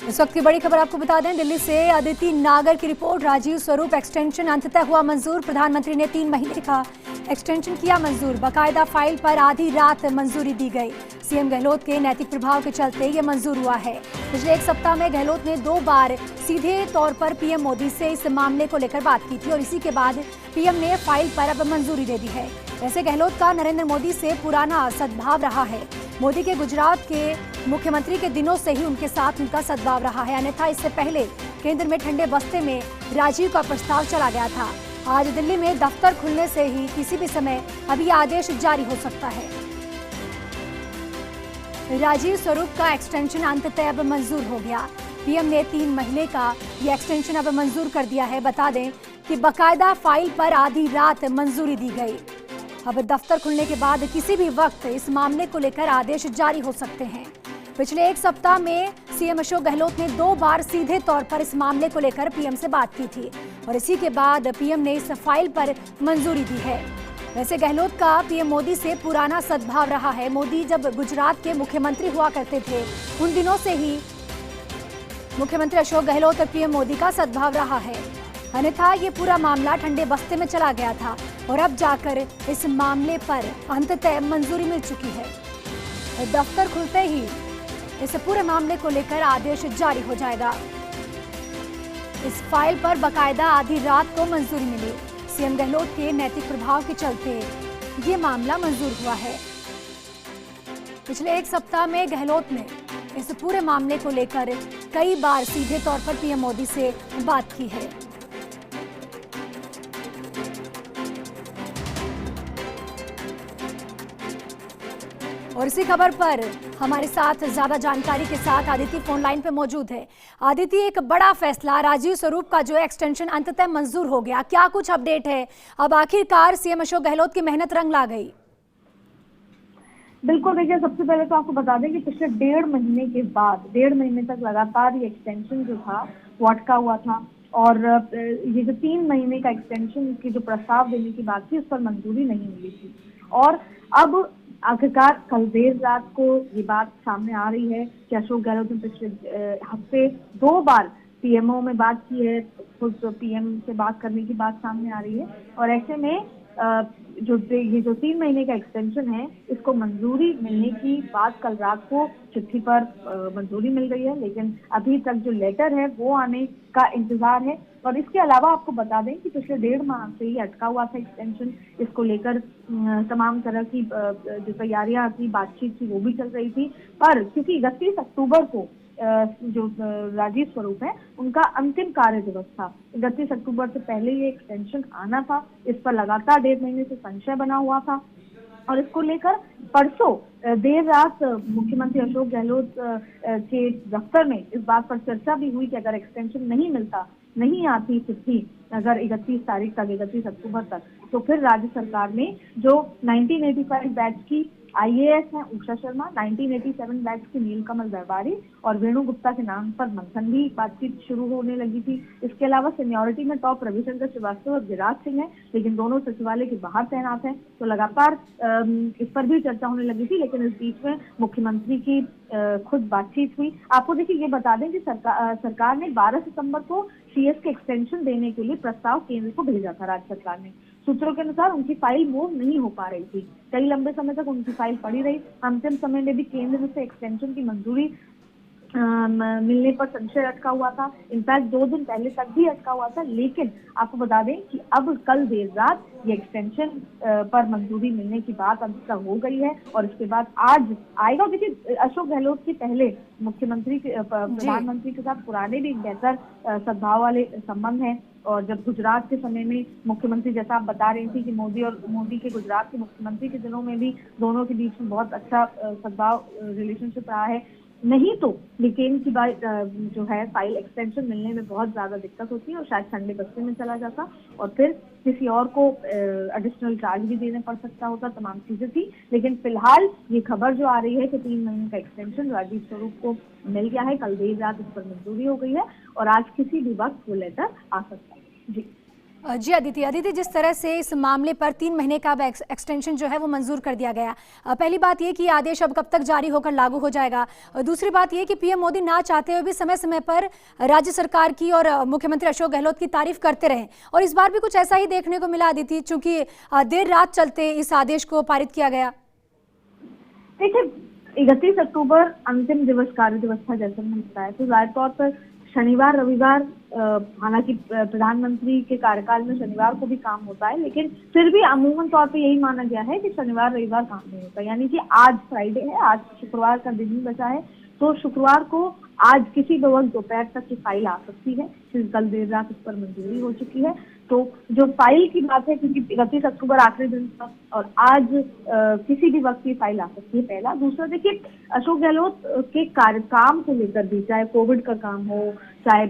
इस वक्त की बड़ी खबर आपको बता दें, दिल्ली से अदिति नागर की रिपोर्ट। राजीव स्वरूप एक्सटेंशन अंततः हुआ मंजूर। प्रधानमंत्री ने 3 महीने का एक्सटेंशन किया मंजूर। बाकायदा फाइल पर आधी रात मंजूरी दी गई। सीएम गहलोत के नैतिक प्रभाव के चलते ये मंजूर हुआ है। पिछले एक सप्ताह में गहलोत ने 2 बार सीधे तौर पर पीएम मोदी से इस मामले को लेकर बात की थी और इसी के बाद पीएम ने फाइल पर अब मंजूरी दे दी है। वैसे गहलोत का नरेंद्र मोदी से पुराना सद्भाव रहा है। मोदी के गुजरात के मुख्यमंत्री के दिनों से ही उनके साथ उनका सद्भाव रहा है। अन्यथा इससे पहले केंद्र में ठंडे बस्ते में राजीव का प्रस्ताव चला गया था। आज दिल्ली में दफ्तर खुलने से ही किसी भी समय अभी आदेश जारी हो सकता है। राजीव स्वरूप का एक्सटेंशन अंततः अब मंजूर हो गया। पीएम ने 3 महीने का ये एक्सटेंशन अब मंजूर कर दिया है। बता दें कि बाकायदा फाइल पर आधी रात मंजूरी दी गई। अब दफ्तर खुलने के बाद किसी भी वक्त इस मामले को लेकर आदेश जारी हो सकते हैं। पिछले एक सप्ताह में सीएम अशोक गहलोत ने 2 बार सीधे तौर पर इस मामले को लेकर पीएम से बात की थी और इसी के बाद पीएम ने इस फाइल पर मंजूरी दी है। वैसे गहलोत का पीएम मोदी से पुराना सद्भाव रहा है। मोदी जब गुजरात के मुख्यमंत्री हुआ करते थे, उन दिनों से ही मुख्यमंत्री अशोक गहलोत और पीएम मोदी का सद्भाव रहा है। अन्यथा ये पूरा मामला ठंडे बस्ते में चला गया था और अब जाकर इस मामले पर अंततः मंजूरी मिल चुकी है। दफ्तर खुलते ही इस पूरे मामले को लेकर आदेश जारी हो जाएगा। इस फाइल पर बकायदा आधी रात को मंजूरी मिली। सीएम गहलोत के नैतिक प्रभाव के चलते ये मामला मंजूर हुआ है। पिछले एक सप्ताह में गहलोत ने इस पूरे मामले को लेकर कई बार सीधे तौर पर पीएम मोदी से बात की है। और इसी खबर पर हमारे साथ ज्यादा जानकारी के साथ आदिति फोन लाइन पे मौजूद है। आदिति, एक बड़ा फैसला राजीव स्वरूप का जो एक्सटेंशन अंततः मंजूर हो गया, क्या कुछ अपडेट है? अब आखिरकार सीएम अशोक गहलोत की मेहनत रंग ला गई। बिल्कुल, देखिए सबसे पहले तो आपको बता दें कि पिछले 1.5 महीने के बाद 1.5 महीने तक लगातार ये एक्सटेंशन जो था वो अटका हुआ था और ये जो 3 महीने का एक्सटेंशन की जो प्रस्ताव देने की बात थी उस पर मंजूरी नहीं मिली थी। और अब आखिरकार कल देर रात को ये बात सामने आ रही है कि अशोक गहलोत ने पिछले हफ्ते 2 बार पीएमओ में बात की है। खुद पीएम से बात करने की बात सामने आ रही है और ऐसे में ये जो 3 महीने का एक्सटेंशन है इसको मंजूरी मिलने की बात कल रात को चिट्ठी पर मंजूरी मिल गई है, लेकिन अभी तक जो लेटर है वो आने का इंतजार है। और इसके अलावा आपको बता दें कि पिछले 1.5 माह से ही अटका हुआ था एक्सटेंशन। इसको लेकर तमाम तरह की जो तैयारियां थी, बातचीत थी, वो भी चल रही थी। पर क्योंकि 31 अक्टूबर को जो राजीव स्वरूप है उनका अंतिम कार्य दिवस था, 31 अक्टूबर से पहले ये एक्सटेंशन आना था। इस पर लगातार 1.5 महीने से संशय बना हुआ था और इसको लेकर परसों देर रात मुख्यमंत्री अशोक गहलोत के दफ्तर में इस बात पर चर्चा भी हुई कि अगर एक्सटेंशन नहीं आती चिट्ठी अगर 31 तारीख तक, 31 अक्टूबर तक, तो फिर राज्य सरकार ने जो 1985 बैच की IAS हैं उषा शर्मा, 1987 बैच की नीलकमल दरबारी और वेणु गुप्ता के नाम पर मंथन भी बातचीत शुरू होने लगी थी। इसके अलावा सीनियोरिटी में टॉप रविशंकर श्रीवास्तव और गिरिराज सिंह हैं, लेकिन दोनों सचिवालय के बाहर तैनात हैं, तो लगातार इस पर भी चर्चा होने लगी थी। लेकिन इस बीच में मुख्यमंत्री की खुद बातचीत हुई। आपको देखिए ये बता दें कि सरकार ने 12 सितंबर को CS के एक्सटेंशन देने के लिए प्रस्ताव केंद्र को भेजा था। राज्य सरकार ने सूत्रों के अनुसार उनकी फाइल मूव नहीं हो पा रही थी, कई लंबे समय तक उनकी फाइल पड़ी रही। अंतिम समय में भी केंद्र से एक्सटेंशन की मंजूरी मिलने पर संशय अटका हुआ था। इनफैक्ट 2 दिन पहले तक भी अटका हुआ था। लेकिन आपको बता दें कि अब कल देर रात ये एक्सटेंशन पर मंजूरी मिलने की बात अंततः हो गई है और इसके बाद आज आएगा। देखिए अशोक गहलोत के पहले मुख्यमंत्री प्रधानमंत्री के साथ पुराने भी बेहतर सद्भाव वाले संबंध हैं और जब गुजरात के समय में मुख्यमंत्री, जैसा आप बता रही थी कि मोदी के गुजरात के मुख्यमंत्री के दिनों में भी दोनों के बीच में बहुत अच्छा सद्भाव रिलेशनशिप रहा है। नहीं तो लेकिन की बात जो है फाइल एक्सटेंशन मिलने में बहुत ज्यादा दिक्कत होती है और शायद ठंडे बस्ते में चला जाता और फिर किसी और को एडिशनल चार्ज भी देने पड़ सकता होता। तमाम चीजें थी, लेकिन फिलहाल ये खबर जो आ रही है कि 3 महीने का एक्सटेंशन राजीव स्वरूप को मिल गया है। कल देर रात इस पर मंजूरी हो गई है और आज किसी भी वक्त वो लेटर आ सकता है। जी जी अदिति, जिस तरह से इस मामले पर 3 महीने का अब एक्सटेंशन जो है वो मंजूर कर दिया गया। पहली बात ये कि आदेश अब कब तक जारी होकर लागू हो जाएगा। दूसरी बात ये कि पीएम मोदी ना चाहते हुए भी समय समय पर राज्य सरकार की और मुख्यमंत्री अशोक गहलोत की तारीफ करते रहे, और इस बार भी कुछ ऐसा ही देखने को मिला अदिति, चूंकि देर रात चलते इस आदेश को पारित किया गया। देखिए, 31 अक्टूबर अंतिम दिवस कार्य दिवस था, जैसे मैंने बताया, तो जाहिर तौर पर शनिवार रविवार, हालांकि प्रधानमंत्री के कार्यकाल में शनिवार को भी काम होता है, लेकिन फिर भी अमूमन तौर पे यही माना गया है कि शनिवार रविवार काम नहीं होता। यानी कि आज फ्राइडे है, आज शुक्रवार का दिन ही बचा है, तो शुक्रवार को आज किसी भी वक्त दोपहर तक की फाइल आ सकती है, क्योंकि कल देर रात इस पर मंजूरी हो चुकी है। तो जो फाइल की बात है, क्योंकि 31 अक्टूबर आखिरी दिन था और आज किसी भी वक्त ये फाइल आ सकती है, पहला। दूसरा, देखिए, अशोक गहलोत के काम को लेकर भी, चाहे कोविड का काम हो, चाहे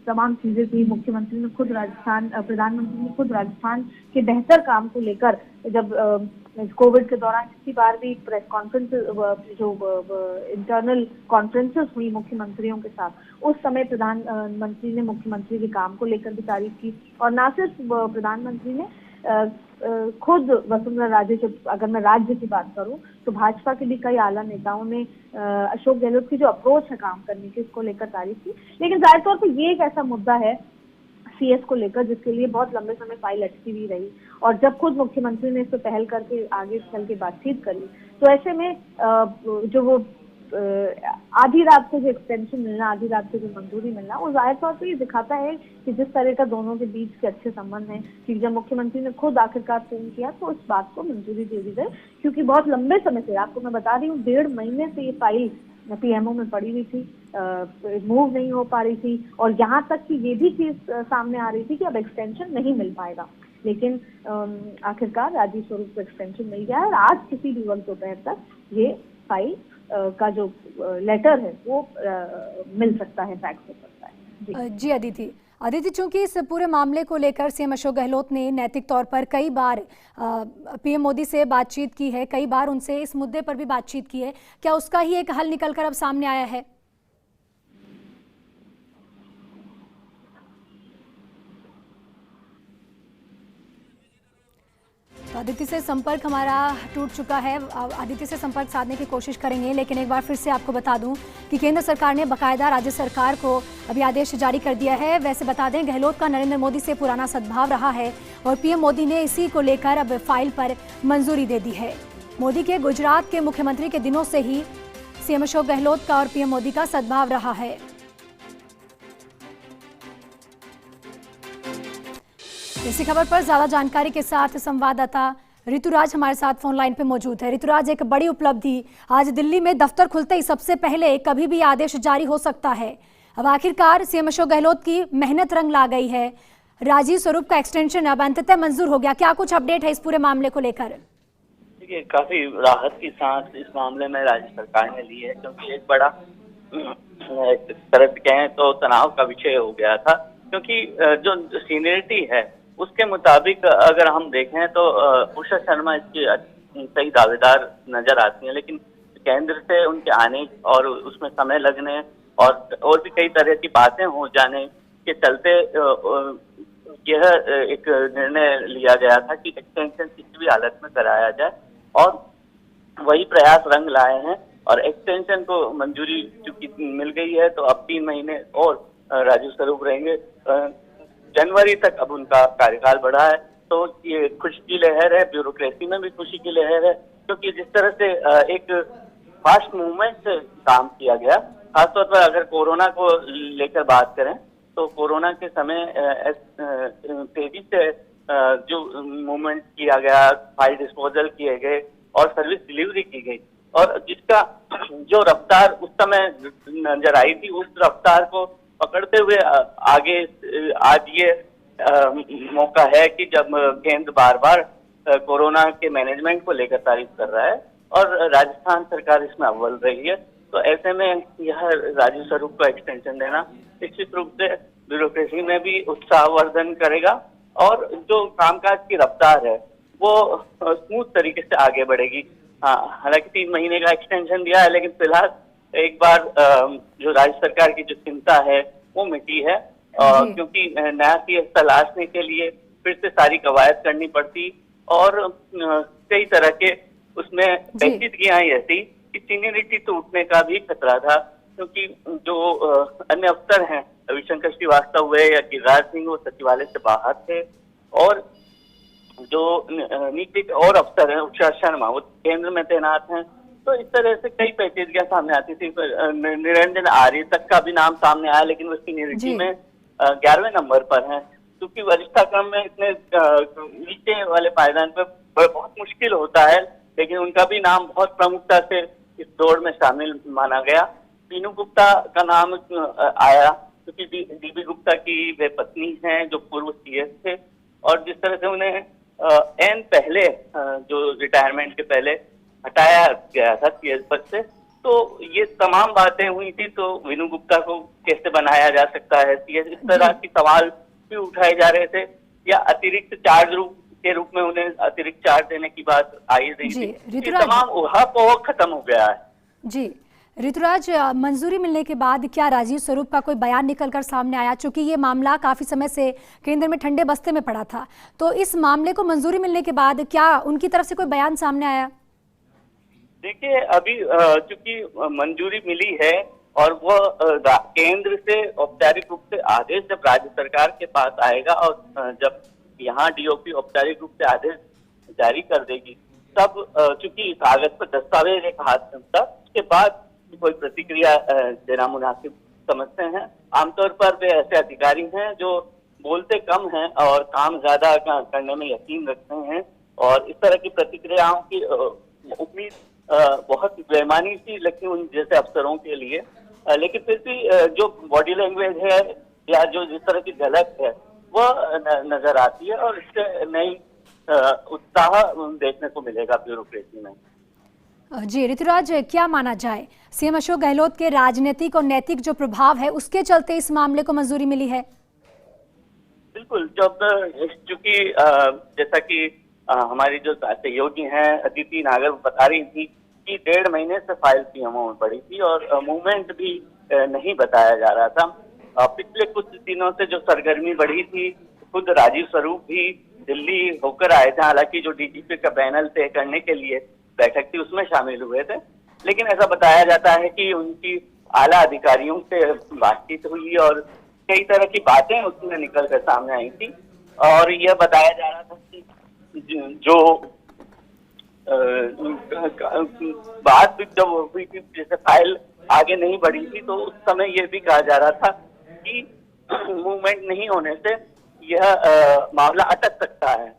तमाम चीजें थी, मुख्यमंत्री ने खुद प्रधानमंत्री ने खुद राजस्थान के बेहतर काम को लेकर, जब कोविड के दौरान किसी बार भी प्रेस कॉन्फ्रेंस, जो इंटरनल कॉन्फ्रेंसेस हुई मुख्यमंत्रियों के साथ, उस समय प्रधानमंत्री ने मुख्यमंत्री के काम को लेकर भी तारीफ की। और ना सिर्फ प्रधानमंत्री ने खुद वसुंधरा राजे, अगर मैं राज्य की बात करूं तो भाजपा के भी कई आला नेताओं ने अशोक गहलोत की जो अप्रोच है काम करने की, उसको लेकर तारीफ की। लेकिन जाहिर तौर पर ये एक ऐसा मुद्दा है सीएस को लेकर जिसके लिए बहुत लंबे समय फाइल अटकी हुई रही, और जब खुद मुख्यमंत्री ने इस पर पहल करके आगे चल के बातचीत करी, तो ऐसे में जो वो आधी रात से जो एक्सटेंशन मिलना, आधी रात से जो मंजूरी मिलना, वो जाहिर तौर पर ये दिखाता है कि जिस तरह का दोनों के बीच के अच्छे संबंध हैं। कि जब मुख्यमंत्री ने खुद आखिरकार फोन किया तो इस बात को मंजूरी दे दी गई, क्योंकि बहुत लंबे समय से, आपको मैं बता रही हूँ, 1.5 महीने से ये फाइल पीएमओ में पड़ी हुई थी, मूव नहीं हो पा रही थी, और यहाँ तक कि ये भी चीज सामने आ रही थी कि अब एक्सटेंशन नहीं मिल पाएगा। लेकिन आखिरकार राजीव स्वरूप को एक्सटेंशन मिल गया है, और आज किसी भी वक्त दोपहर तक ये फाइल का जो लेटर है वो मिल सकता है, फैक्स हो सकता है। जी अदिति, चूंकि इस पूरे मामले को लेकर सीएम अशोक गहलोत ने नैतिक तौर पर कई बार पीएम मोदी से बातचीत की है, कई बार उनसे इस मुद्दे पर भी बातचीत की है, क्या उसका ही एक हल निकलकर अब सामने आया है? तो आदित्य से संपर्क हमारा टूट चुका है। आदित्य से संपर्क साधने की कोशिश करेंगे, लेकिन एक बार फिर से आपको बता दूं कि केंद्र सरकार ने बाकायदा राज्य सरकार को अभी आदेश जारी कर दिया है। वैसे बता दें, गहलोत का नरेंद्र मोदी से पुराना सद्भाव रहा है और पीएम मोदी ने इसी को लेकर अब फाइल पर मंजूरी दे दी है। मोदी के गुजरात के मुख्यमंत्री के दिनों से ही सीएम अशोक गहलोत का और पीएम मोदी का सद्भाव रहा है। इसी खबर पर ज्यादा जानकारी के साथ संवाददाता ऋतुराज हमारे साथ फोन लाइन पे मौजूद है। ऋतुराज, एक बड़ी उपलब्धि, आज दिल्ली में दफ्तर खुलते ही सबसे पहले कभी भी आदेश जारी हो सकता है। अब आखिरकार सीएम अशोक गहलोत की मेहनत रंग ला गई है, राजीव स्वरूप का एक्सटेंशन अब अंततः मंजूर हो गया। क्या कुछ अपडेट है इस पूरे मामले को लेकर? देखिए, काफी राहत की सांस इस मामले में राज्य सरकार ने ली है, क्योंकि एक बड़ा तरह से कहें तो तनाव का विषय हो गया था। क्योंकि जो सीनियरिटी है उसके मुताबिक अगर हम देखें तो उषा शर्मा इसकी सही दावेदार नजर आती हैं, लेकिन केंद्र से उनके आने और उसमें समय लगने और भी कई तरह की बातें हो जाने के चलते यह एक निर्णय लिया गया था कि एक्सटेंशन किसी भी हालत में कराया जाए, और वही प्रयास रंग लाए हैं और एक्सटेंशन को मंजूरी चूंकि मिल गई है, तो अब 3 महीने और राजीव स्वरूप रहेंगे। जनवरी तक अब उनका कार्यकाल बढ़ा है, तो ये खुशी की लहर है, ब्यूरोक्रेसी में भी खुशी की लहर है, क्योंकि जिस तरह से एक फास्ट मूवमेंट से काम किया गया, खासतौर पर अगर कोरोना को लेकर बात करें तो कोरोना के समय तेजी से जो मूवमेंट किया गया, फाइल डिस्पोजल किए गए और सर्विस डिलीवरी की गई, और जिसका जो रफ्तार उस समय नजर आई थी, उस रफ्तार को पकड़ते हुए आगे आज ये मौका है कि जब केंद्र बार बार कोरोना के मैनेजमेंट को लेकर तारीफ कर रहा है और राजस्थान सरकार इसमें अव्वल रही है, तो ऐसे में यह राजीव स्वरूप को एक्सटेंशन देना निश्चित रूप से ब्यूरोक्रेसी में भी उत्साहवर्धन करेगा, और जो कामकाज की रफ्तार है वो स्मूथ तरीके से आगे बढ़ेगी। हाँ, हालांकि 3 महीने का एक्सटेंशन दिया है, लेकिन फिलहाल एक बार जो राज्य सरकार की जो चिंता है वो मिटी है, क्योंकि नया सीएस तलाशने के लिए फिर से सारी कवायद करनी पड़ती और कई तरह के उसमें पेचीदगियां ऐसी कि सीनियरिटी टूटने का भी खतरा था, क्योंकि जो अन्य अफसर हैं, रविशंकर श्रीवास्तव हुए या गिरिराज सिंह, वो सचिवालय से बाहर थे, और जो नीति के और अफसर हैं, उषा शर्मा, वो केंद्र में तैनात हैं। तो इस तरह से कई पेचीदगियां सामने आती थी। निरंजन आर्य तक का भी नाम सामने आया, लेकिन वो सीनियरिटी में 11वें नंबर पर हैं, क्योंकि वरिष्ठता क्रम में इतने नीचे वाले पायदान पर बहुत मुश्किल होता है, लेकिन उनका भी नाम बहुत प्रमुखता से इस दौड़ में शामिल माना गया। पीनू गुप्ता का नाम आया, क्योंकि डीबी गुप्ता की वे पत्नी हैं जो पूर्व सीएस थे, और जिस तरह से उन्हें एन पहले जो रिटायरमेंट के पहले हटाया गया था सीएस पद से, तो ये तमाम बातें हुई थी। तो विनू गुप्ता को कैसे बनाया जा सकता है सीएस, इस तरह की सवाल भी उठाए जा रहे थे, या अतिरिक्त चार्ज के रूप में उन्हें अतिरिक्त चार्ज देने की बात आई रही थी। ये तमाम उहापोह खत्म हो गया है। जी ऋतुराज, मंजूरी मिलने के बाद क्या राजीव स्वरूप का कोई बयान निकलकर सामने आया? चूंकि ये मामला काफी समय से केंद्र में ठंडे बस्ते में पड़ा था, तो इस मामले को मंजूरी मिलने के बाद क्या उनकी तरफ से कोई बयान सामने आया? देखिए, अभी चूंकि मंजूरी मिली है और वो केंद्र से औपचारिक रूप से आदेश जब राज्य सरकार के पास आएगा और जब यहाँ डीओपी औपचारिक रूप से आदेश जारी कर देगी, तब चूंकि कागज पर दस्तावेज एक हाथ में था, उसके बाद कोई प्रतिक्रिया देना मुनासिब समझते हैं। आमतौर पर वे ऐसे अधिकारी हैं जो बोलते कम हैं और काम ज्यादा करने में यकीन रखते हैं, और इस तरह की प्रतिक्रियाओं की उम्मीद बहुत बेमानी सी लगती है उन जैसे अफसरों के लिए। लेकिन फिर भी जो बॉडी लैंग्वेज है या जो जिस तरह की झलक है वह नजर आती है, और इससे नई उत्साह देखने को मिलेगा ब्यूरोक्रेसी में। जी ऋतुराज, क्या माना जाए, सीएम अशोक गहलोत के राजनीतिक और नैतिक जो प्रभाव है उसके चलते इस मामले को मंजूरी मिली है? बिल्कुल, जब चूंकि जैसा कि हमारी जो सहयोगी हैं अदिति नागर बता रही थी कि 1.5 महीने से फाइल पीएमओ में पड़ी थी और मूवमेंट भी नहीं बताया जा रहा था। पिछले कुछ दिनों से जो सरगर्मी बढ़ी थी, खुद राजीव स्वरूप भी दिल्ली होकर आए थे, हालांकि जो डीजीपी का पैनल तय करने के लिए बैठक थी उसमें शामिल हुए थे, लेकिन ऐसा बताया जाता है कि उनकी आला अधिकारियों से बातचीत हुई और कई तरह की बातें उसमें निकल कर सामने आई थी, और यह बताया जा रहा था कि जो बात जब हुई थी, जैसे फाइल आगे नहीं बढ़ी थी, तो उस समय यह भी कहा जा रहा था कि मूवमेंट नहीं होने से यह मामला अटक सकता है।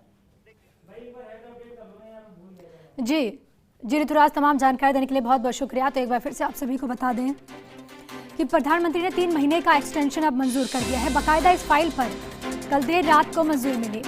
जी ऋतुराज, तमाम जानकारी देने के लिए बहुत बहुत शुक्रिया। तो एक बार फिर से आप सभी को बता दें कि प्रधानमंत्री ने 3 महीने का एक्सटेंशन अब मंजूर कर दिया है। बाकायदा इस फाइल पर कल देर रात को मंजूरी मिली।